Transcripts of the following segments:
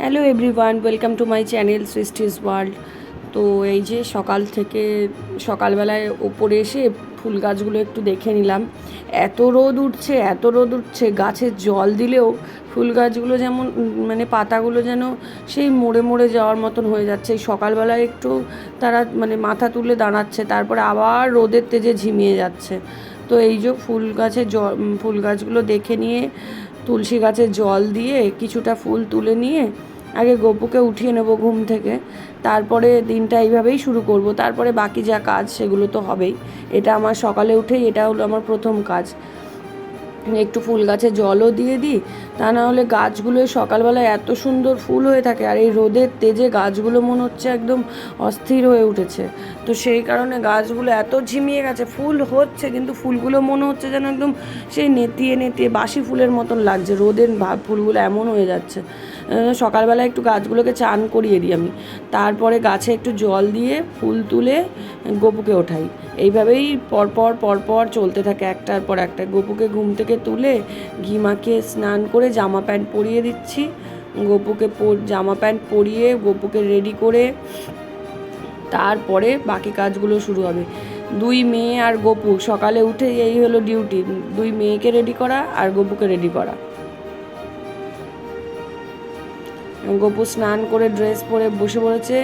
Hello everyone, welcome to my channel Srishti's world. তো এই যে সকালবেলায় ওপরে এসে ফুল গাছগুলো একটু দেখে নিলাম। এত রোদ উঠছে, এত রোদ উঠছে, গাছে জল দিলেও ফুল গাছগুলো যেমন মানে পাতাগুলো যেন সেই মরে মরে যাওয়ার মতন হয়ে যাচ্ছে। এই সকালবেলায় একটু তারা মানে মাথা তুলে দাঁড়াচ্ছে, তারপরে আবার রোদের তেজে ঝিমিয়ে যাচ্ছে। তো এই যে ফুল গাছগুলো দেখে নিয়ে তুলসী গাছে জল দিয়ে কিছুটা ফুল তুলে নিয়ে আগে গপুকে উঠিয়ে নেবো ঘুম থেকে, তারপরে দিনটা এইভাবেই শুরু করব। তারপরে বাকি যা কাজ সেগুলো তো হবেই। এটা আমার সকালে উঠেই এটা হলো আমার প্রথম কাজ। একটু ফুল গাছে জলও দিয়ে দিই, তা না হলে গাছগুলো সকালবেলায় এত সুন্দর ফুল হয়ে থাকে, আর এই রোদের তেজে গাছগুলো মনে হচ্ছে একদম অস্থির হয়ে উঠেছে। তো সেই কারণে গাছগুলো এত ঝিমিয়ে গেছে, ফুল হচ্ছে কিন্তু ফুলগুলো মনে হচ্ছে যেন একদম সেই নেতিয়ে নেতিয়ে বাসি ফুলের মতন লাগছে, রোদের ফুলগুলো এমন হয়ে যাচ্ছে। সকালবেলা একটু গাছগুলোকে চান করিয়ে দিই আমি, তারপরে গাছে একটু জল দিয়ে ফুল তুলে গপুকে ওঠাই। এইভাবেই পরপর চলতে থাকে একটার পর একটা। গপুকে ঘুম থেকে তুলে ঘি মাখিয়ে স্নান করে জামা প্যান্ট পরিয়ে দিচ্ছি। গপুকে জামা প্যান্ট পরিয়ে গপুকে রেডি করে তারপরে বাকি কাজগুলো শুরু হবে। দুই মেয়ে আর গপু, সকালে উঠে এই হলো ডিউটি, দুই মেয়েকে রেডি করা আর গপুকে রেডি করা। গপু স্নান করে ড্রেস পরে বসে পড়েছে।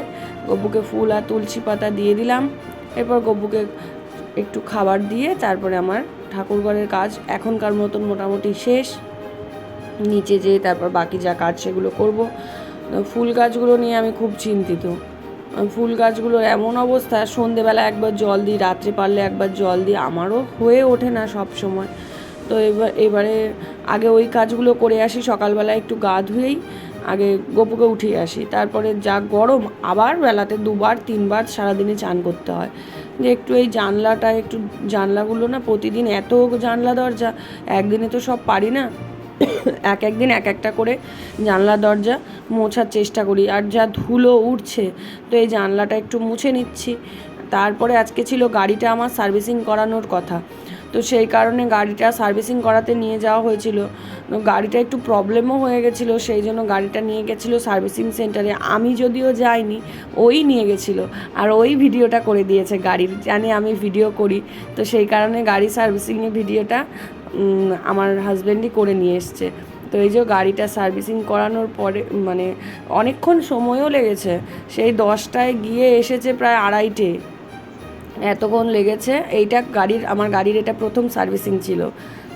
গপুকে ফুল আর তুলসী পাতা দিয়ে দিলাম। এরপর গপুকে একটু খাবার দিয়ে তারপরে আমার ঠাকুরঘরের কাজ এখনকার মতন মোটামুটি শেষ। নিচে যেয়ে তারপর বাকি যা কাজ সেগুলো করব। ফুল গাছগুলো নিয়ে আমি খুব চিন্তিত। ফুল গাছগুলোর এমন অবস্থা, সন্ধেবেলা একবার জল দিই, রাত্রে পারলে একবার জল দিই, আমারও হয়ে ওঠে না সব সময়। তো এবারে আগে ওই কাজগুলো করে আসি, সকালবেলা একটু গা ধুয়েই আগে গপুকে উঠিয়ে আসি। তারপরে যা গরম, আবার বেলাতে দুবার তিনবার সারাদিনে চান করতে হয়। যে একটু এই জানলাগুলো না প্রতিদিন এত জানলা দরজা, একদিনে তো সব পারি না। একদিন এক একটা করে জানলা দরজা মোছার চেষ্টা করি। আর যা ধুলো উঠছে, তো এই জানলাটা একটু মুছে নিচ্ছি। তারপরে আজকে ছিল গাড়িটা আমার সার্ভিসিং করানোর কথা, তো সেই কারণে গাড়িটা সার্ভিসিং করাতে নিয়ে যাওয়া হয়েছিল। গাড়িটা একটু প্রবলেমও হয়ে গেছিলো, সেই জন্য গাড়িটা নিয়ে গেছিলো সার্ভিসিং সেন্টারে। আমি যদিও যাইনি, ওই নিয়ে গেছিলো আর ওই ভিডিওটা করে দিয়েছে গাড়ির, জানি আমি ভিডিও করি, তো সেই কারণে গাড়ি সার্ভিসিংয়ের ভিডিওটা আমার হাজব্যান্ডই করে নিয়ে এসছে। তো এই যে গাড়িটা সার্ভিসিং করানোর পরে মানে অনেকক্ষণ সময়ও লেগেছে, সেই 10টায় গিয়ে এসেছে প্রায় 2:30, এতক্ষণ লেগেছে। আমার গাড়ির এটা প্রথম সার্ভিসিং ছিল।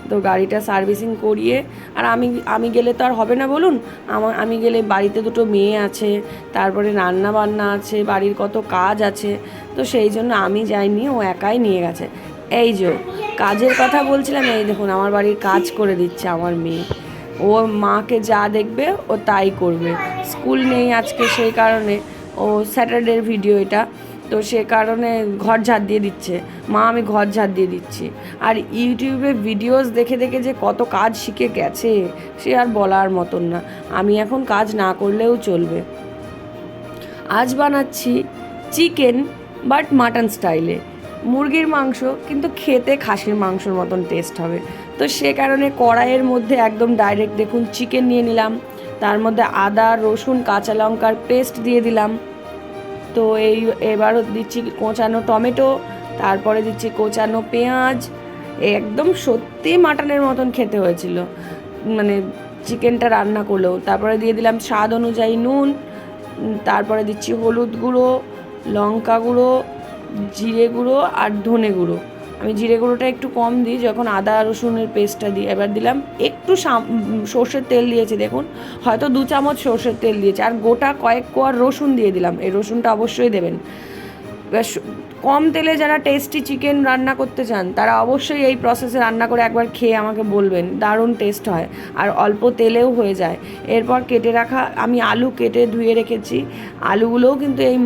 তো গাড়িটা সার্ভিসিং করিয়ে, আর আমি গেলে তো আর হবে না বলুন, আমি গেলে বাড়িতে দুটো মেয়ে আছে, তারপরে রান্না বান্না আছে, বাড়ির কত কাজ আছে, তো সেই জন্য আমি যাইনি, ও একাই নিয়ে গেছে। এই যে কাজের কথা বলছিলাম, এই দেখুন আমার বাড়ির কাজ করে দিচ্ছে আমার মেয়ে। ও মাকে যা দেখবে ও তাই করবে। স্কুল নেই আজকে, সেই কারণে ও স্যাটারডের ভিডিও এটা, তো সে কারণে ঘর ঝাড় দিয়ে দিচ্ছে, মা আমি ঘর ঝাড় দিয়ে দিচ্ছি। আর ইউটিউবে ভিডিওস দেখে দেখে যে কত কাজ শিখে গেছে সে আর বলার মতন না। আমি এখন কাজ না করলেও চলবে। আজ বানাচ্ছি চিকেন বাট মাটন স্টাইলে, মুরগির মাংস কিন্তু খেতে খাসির মাংসর মতন টেস্ট হবে। তো সে কারণে কড়াইয়ের মধ্যে একদম ডাইরেক্ট দেখুন চিকেন নিয়ে নিলাম, তার মধ্যে আদা রসুন কাঁচা লঙ্কার পেস্ট দিয়ে দিলাম। তো এবারও দিচ্ছি কোচানো টমেটো, তারপরে দিচ্ছি কোচানো পেঁয়াজ। একদম সত্যি মাটনের মতন খেতে হয়েছিল মানে চিকেনটা রান্না করলেও। তারপরে দিয়ে দিলাম স্বাদ অনুযায়ী নুন, তারপরে দিচ্ছি হলুদ গুঁড়ো, লঙ্কা গুঁড়ো, জিরে গুঁড়ো আর ধনে গুঁড়ো। আমি জিরে গুঁড়োটা একটু কম দিই যখন আদা রসুনের পেস্টটা দিই। এবার দিলাম একটু সর্ষের তেল দিয়েছি, দেখুন হয়তো 2 চামচ সর্ষের তেল দিয়েছি, আর গোটা কয়েক কোয়া রসুন দিয়ে দিলাম। এই রসুনটা অবশ্যই দেবেন। কম তেলে যারা টেস্টি চিকেন রান্না করতে চান তারা অবশ্যই এই প্রসেসে রান্না করে একবার খেয়ে আমাকে বলবেন, দারুণ টেস্ট হয় আর অল্প তেলেও হয়ে যায়। এরপর কেটে রাখা আমি আলু কেটে ধুয়ে রেখেছি, আলুগুলোও কিন্তু এই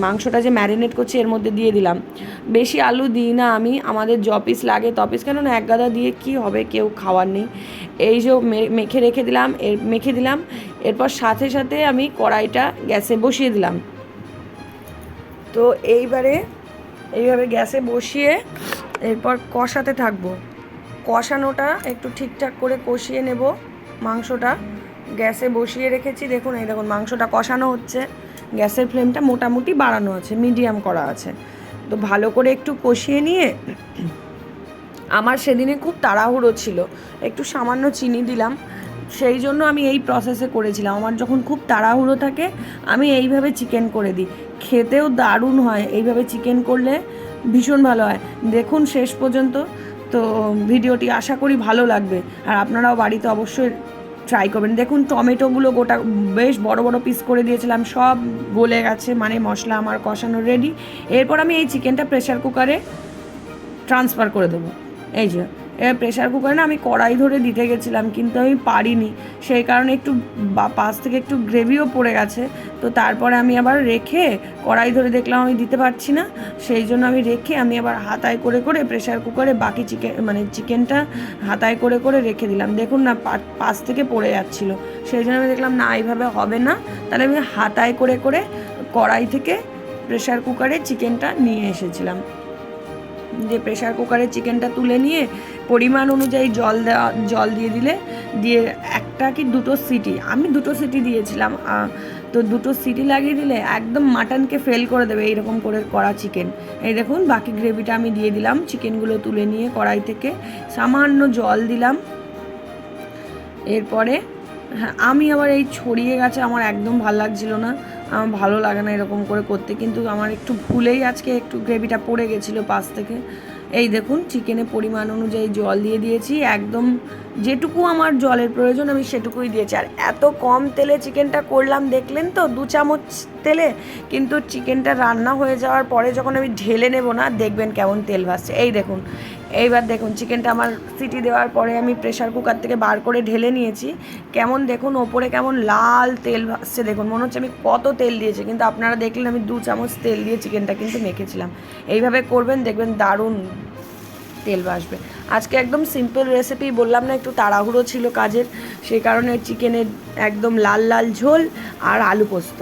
মাংসটা যে ম্যারিনেট করছি এর মধ্যে দিয়ে দিলাম। বেশি আলু দিই না আমি, আমাদের পিস লাগে পিস, কেননা এক গাদা দিয়ে কি হবে, কেউ খাওয়ার নেই। এই যে মেখে দিলাম। এরপর সাথে সাথে আমি কড়াইটা গ্যাসে বসিয়ে দিলাম। তো এইভাবে গ্যাসে বসিয়ে এরপর কষাতে থাকবো। কষানোটা একটু ঠিকঠাক করে কষিয়ে নেব মাংসটা, গ্যাসে বসিয়ে রেখেছি। দেখুন এই দেখুন মাংসটা কষানো হচ্ছে, গ্যাসের ফ্লেমটা মোটামুটি বাড়ানো আছে, মিডিয়াম করা আছে। তো ভালো করে একটু কষিয়ে নিয়ে, আমার সেদিনে খুব তাড়াহুড়ো ছিল, একটু সামান্য চিনি দিলাম, সেই জন্য আমি এই প্রসেসে করেছিলাম। আমার যখন খুব তাড়াহুড়ো থাকে আমি এইভাবে চিকেন করে দিই, খেতেও দারুণ হয়। এইভাবে চিকেন করলে ভীষণ ভালো হয়। দেখুন শেষ পর্যন্ত। তো ভিডিওটি আশা করি ভালো লাগবে, আর আপনারাও বাড়িতে অবশ্যই ট্রাই করবেন। দেখুন টমেটোগুলো গোটা বেশ বড় বড় পিস করে দিয়েছিলাম, সব গলে গেছে, মানে মশলা আমার কষানো রেডি। এরপর আমি এই চিকেনটা প্রেশার কুকারে ট্রান্সফার করে দেবো। এই যে এবার প্রেশার কুকারে না আমি কড়াই ধরে দিতে গেছিলাম, কিন্তু আমি পারিনি, সেই কারণে একটু পাশ থেকে একটু গ্রেভিও পড়ে গেছে। তো তারপরে আমি আবার রেখে কড়াই ধরে দেখলাম আমি দিতে পারছি না, সেই জন্য আমি রেখে আমি আবার হাতায় করে করে প্রেশার কুকারে বাকি চিকেনটা হাতায় করে করে রেখে দিলাম। দেখুন না পাশ থেকে পড়ে যাচ্ছিলো, সেই জন্য আমি দেখলাম না এইভাবে হবে না, তাহলে আমি হাতায় করে করে কড়াই থেকে প্রেশার কুকারে চিকেনটা নিয়ে এসেছিলাম। যে প্রেশার কুকারে চিকেনটা তুলে নিয়ে পরিমাণ অনুযায়ী জল দিয়ে দিলে, দিয়ে একটা কি দুটো সিটি, আমি দুটো সিটি দিয়েছিলাম। তো দুটো সিটি লাগিয়ে দিলে একদম মাটনকে ফেল করে দেবে এইরকম করে করা চিকেন। এই দেখুন বাকি গ্রেভিটা আমি দিয়ে দিলাম, চিকেনগুলো তুলে নিয়ে কড়াই থেকে সামান্য জল দিলাম। এরপরে হ্যাঁ, আমি আবার এই ছড়িয়ে গেছে আমার একদম ভালো লাগছিল না, আমার ভালো লাগে না এরকম করে করতে, কিন্তু আমার একটু ভুলেই আজকে একটু গ্রেভিটা পড়ে গেছিলো পাশ থেকে। এই দেখুন চিকেনে পরিমাণ অনুযায়ী জল দিয়ে দিয়েছি, একদম যেটুকু আমার জলের প্রয়োজন আমি সেটুকুই দিয়েছি। আর এত কম তেলে চিকেনটা করলাম, দেখলেন তো 2 চামচ তেলে, কিন্তু চিকেনটা রান্না হয়ে যাওয়ার পরে যখন আমি ঢেলে নেব না, দেখবেন কেমন তেল ভাসছে। এই দেখুন, এইবার দেখুন চিকেনটা আমার সিটি দেওয়ার পরে আমি প্রেশার কুকার থেকে বার করে ঢেলে নিয়েছি, কেমন দেখুন ওপরে কেমন লাল তেল ভাসছে, দেখুন মনে হচ্ছে আমি কত তেল দিয়েছি, কিন্তু আপনারা দেখলেন আমি 2 চামচ তেল দিয়ে চিকেনটা কিন্তু মেখেছিলাম। এইভাবে করবেন, দেখবেন দারুণ তেল ভাসবে। আজকে একদম সিম্পল রেসিপি, বললাম না একটু তাড়াহুড়ো ছিল কাজের, সেই কারণে চিকেনের একদম লাল লাল ঝোল আর আলু পোস্ত।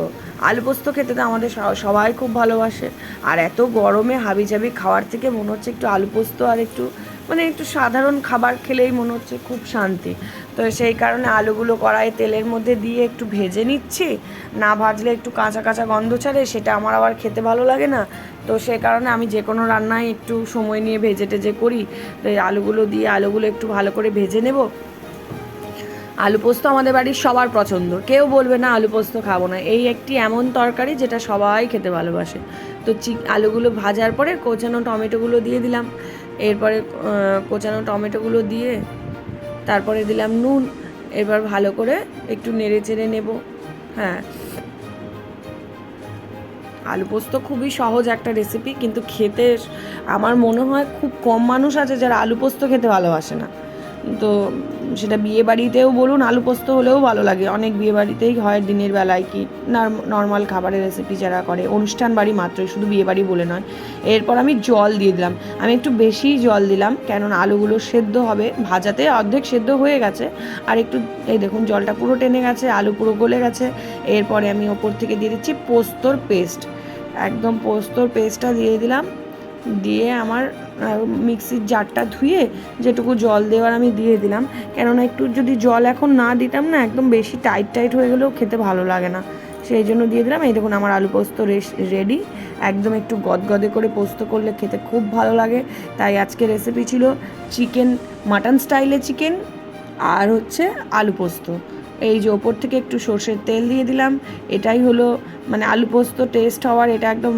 আলু পোস্ত খেতে তো আমাদের সবাই খুব ভালোবাসে, আর এত গরমে হাবিজাবি খাওয়ার থেকে মনে হচ্ছে একটু আলু পোস্ত আর একটু একটু সাধারণ খাবার খেলেই মনে হচ্ছে খুব শান্তি। তো সেই কারণে আলুগুলো কড়াইয়ে তেলের মধ্যে দিয়ে একটু ভেজে নিচ্ছি, না ভাজলে একটু কাঁচা কাঁচা গন্ধ ছাড়ে, সেটা আমার আবার খেতে ভালো লাগে না। তো সেই কারণে আমি যে কোনো রান্নায় একটু সময় নিয়ে ভেজে টেজে করি। তো এই আলুগুলো দিয়ে আলুগুলো একটু ভালো করে ভেজে নেব। আলু পোস্ত আমাদের বাড়ির সবার পছন্দ, কেউ বলবে না আলু পোস্ত খাবো না। এই একটি এমন তরকারি যেটা সবাই খেতে ভালোবাসে। তো আলুগুলো ভাজার পরে কোচানো টমেটোগুলো দিয়ে দিলাম, এরপরে কোচানো টমেটোগুলো দিয়ে তারপরে দিলাম নুন। এবার ভালো করে একটু নেড়ে চেড়ে নেব। হ্যাঁ, আলু পোস্ত খুবই সহজ একটা রেসিপি, কিন্তু খেতে আমার মনে হয় খুব কম মানুষ আছে যারা আলু পোস্ত খেতে ভালোবাসে না। তো সেটা বিয়ে বাড়িতেও বলুন, আলু পোস্ত হলেও ভালো লাগে, অনেক বিয়ে বাড়িতেই হয় দিনের বেলায়, কি নর্মাল খাবারের রেসিপি যারা করে, অনুষ্ঠান বাড়ি মাত্রই, শুধু বিয়ে বাড়ি বলে নয়। এরপর আমি জল দিয়ে দিলাম, আমি একটু বেশিই জল দিলাম, কেননা আলুগুলো সেদ্ধ হবে, ভাজাতে অর্ধেক সেদ্ধ হয়ে গেছে, আর একটু এই দেখুন জলটা পুরো টেনে গেছে, আলু পুরো গলে গেছে। এরপরে আমি ওপর থেকে দিয়ে দিচ্ছি পোস্তর পেস্ট, একদম পোস্তর পেস্টটা দিয়ে দিলাম, দিয়ে আমার মিক্সির জারটা ধুয়ে যেটুকু জল দেওয়ার আমি দিয়ে দিলাম, কেননা একটু যদি জল এখন না দিতাম না একদম বেশি টাইট হয়ে গেলেও খেতে ভালো লাগে না, সেই জন্য দিয়ে দিলাম। এই দেখুন আমার আলু পোস্ত রেডি, একদম একটু গদগদে করে পোস্ত করলে খেতে খুব ভালো লাগে। তাই আজকে রেসিপি ছিল চিকেন, মাটন স্টাইলে চিকেন আর হচ্ছে আলু পোস্ত। এই যে ওপর থেকে একটু সর্ষের তেল দিয়ে দিলাম, এটাই হলো আলু পোস্ত টেস্ট হওয়ার এটা একদম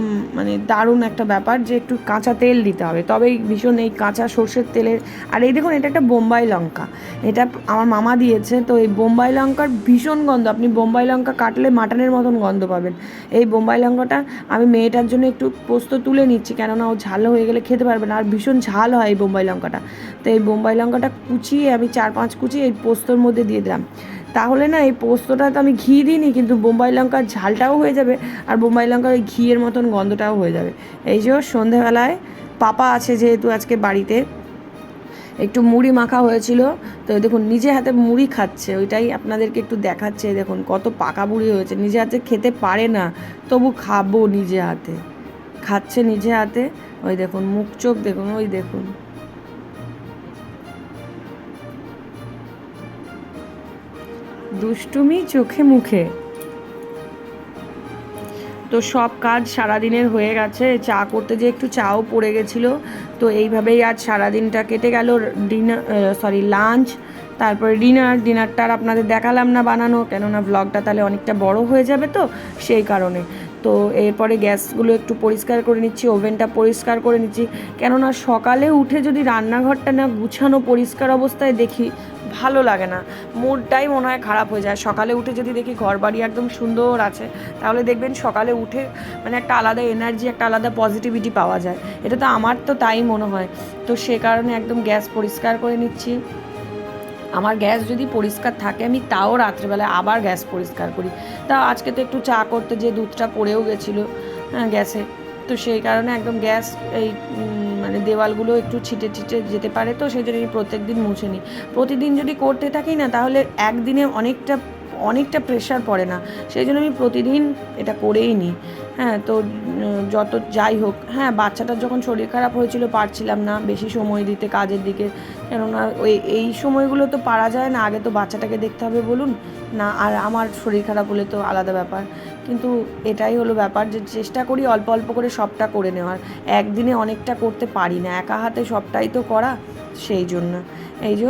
দারুণ একটা ব্যাপার, যে একটু কাঁচা তেল দিতে হবে, তবেই ভীষণ এই কাঁচা সর্ষের তেলের। আর এই দেখুন এটা একটা বোম্বাই লঙ্কা, এটা আমার মামা দিয়েছে। তো এই বোম্বাই লঙ্কার ভীষণ গন্ধ, আপনি বোম্বাই লঙ্কা কাটলে মাটনের মতন গন্ধ পাবেন। এই বোম্বাই লঙ্কাটা আমি মেয়েটার জন্য একটু পোস্ত তুলে নিচ্ছি, কেননা ও ঝাল হয়ে গেলে খেতে পারবে না, আর ভীষণ ঝাল হয় এই বোম্বাই লঙ্কাটা। তো এই বোম্বাই লঙ্কাটা কুচিয়ে আমি 4-5 কুচি এই পোস্তর মধ্যে দিয়ে দিলাম, তাহলে না এই পোস্তটা তো আমি ঘি দিইনি, কিন্তু বোম্বাই লঙ্কার ঝালটাও হয়ে যাবে, আর বোম্বাই লঙ্কার ওই ঘিয়ের মতন গন্ধটাও হয়ে যাবে। এই যে সন্ধেবেলায় পাপা আছে যেহেতু আজকে বাড়িতে, একটু মুড়ি মাখা হয়েছিল, তো দেখুন নিজে হাতে মুড়ি খাচ্ছে, ওইটাই আপনাদেরকে একটু দেখাচ্ছে। দেখুন কত পাকা বুড়ি হয়েছে, নিজে হাতে খেতে পারে না, তবু খাবো নিজে হাতে, খাচ্ছে নিজে হাতে। ওই দেখুন মুখ চোখ দেখুন, ওই দেখুন। দুষ্টুমি চোখে মুখে। তো সব কাজ সারাদিনের হয়ে গেছে, চা করতে যে একটু চাও পড়ে গেছিলো। তো এইভাবেই আজ সারাদিনটা কেটে গেল। লাঞ্চ, তারপরে ডিনারটা আর আপনাদের দেখালাম না বানানো, কেননা ব্লগটা তাহলে অনেকটা বড় হয়ে যাবে, তো সেই কারণে। তো এরপরে গ্যাসগুলো একটু পরিষ্কার করে নিচ্ছি, ওভেনটা পরিষ্কার করে নিচ্ছি, কেননা সকালে উঠে যদি রান্নাঘরটা না গুছানো পরিষ্কার অবস্থায় দেখি ভালো লাগে না, মুডটাই মনে হয় খারাপ হয়ে যায়। সকালে উঠে যদি দেখি ঘর বাড়ি একদম সুন্দর আছে, তাহলে দেখবেন সকালে উঠে মানে একটা আলাদা এনার্জি, একটা আলাদা পজিটিভিটি পাওয়া যায়। এটা তো আমার তো তাই মনে হয়। তো সে কারণে একদম গ্যাস পরিষ্কার করে নিচ্ছি। আমার গ্যাস যদি পরিষ্কার থাকে আমি তাও রাত্রেবেলায় আবার গ্যাস পরিষ্কার করি। তাও আজকে তো একটু চা করতে যে দুধটা পড়েও গেছিলো গ্যাসে, তো সেই কারণে একদম গ্যাস এই মানে দেওয়ালগুলো একটু ছিটে যেতে পারে, তো সেই জন্য আমি প্রত্যেক দিন মুছে নিই। প্রতিদিন যদি করতে থাকি না, তাহলে একদিনে অনেকটা প্রেশার পড়ে না, সেই জন্য আমি প্রতিদিন এটা করেই নিই। হ্যাঁ, তো যত যাই হোক, হ্যাঁ বাচ্চাটার যখন শরীর খারাপ হয়েছিল পারছিলাম না বেশি সময় দিতে কাজের দিকে, কেননা এই সময়গুলো তো পারা যায় না, আগে তো বাচ্চাটাকে দেখতে হবে বলুন না, আর আমার শরীর খারাপ হলে তো আলাদা ব্যাপার। কিন্তু এটাই হলো ব্যাপার, যে চেষ্টা করি অল্প অল্প করে সবটা করে নেওয়ার। একদিনে অনেকটা করতে পারি না, একা হাতে সবটাই তো করা, সেই জন্য। এই যে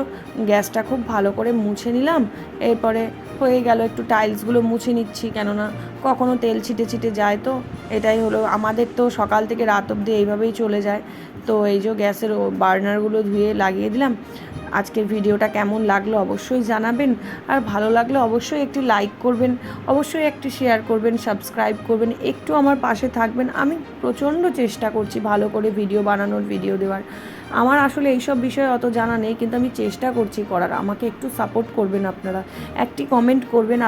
গ্যাসটা খুব ভালো করে মুছে নিলাম, এরপরে হয়ে গেল, একটু টাইলসগুলো মুছে নিচ্ছি, কেননা কখনো তেল ছিটে যায়। তো এটাই হলো আমাদের, তো সকাল থেকে রাত অবধি এইভাবেই চলে যায়। তো এই যে গ্যাসের বার্নারগুলো ধুয়ে লাগিয়ে দিলাম। আজকের ভিডিওটা কেমন লাগলো অবশ্যই জানাবেন, আর ভালো লাগলে অবশ্যই একটি লাইক করবেন, অবশ্যই একটি শেয়ার করবেন, সাবস্ক্রাইব করবেন, একটু আমার পাশে থাকবেন। আমি প্রচণ্ড চেষ্টা করছি ভালো করে ভিডিও বানানোর, ভিডিও দেওয়ার। আমার আসলে এইসব বিষয়ে অত জানা নেই, কিন্তু আমি চেষ্টা করছি করার। আমাকে একটু সাপোর্ট করবেন আপনারা, একটি কমেন্ট করবেন,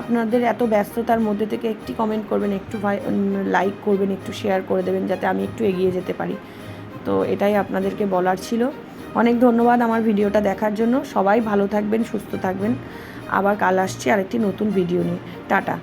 আপনাদের এত ব্যস্ততার মধ্যে থেকে একটি কমেন্ট করবেন, একটু লাইক করবেন, একটু শেয়ার করে দেবেন, যাতে আমি একটু এগিয়ে যেতে পারি। তো এটাই আপনাদেরকে বলার ছিল। অনেক ধন্যবাদ আমার ভিডিওটা দেখার জন্য। সবাই ভালো থাকবেন, সুস্থ থাকবেন। আবার কাল আসছি আরেকটি নতুন ভিডিও নিয়ে। টাটা।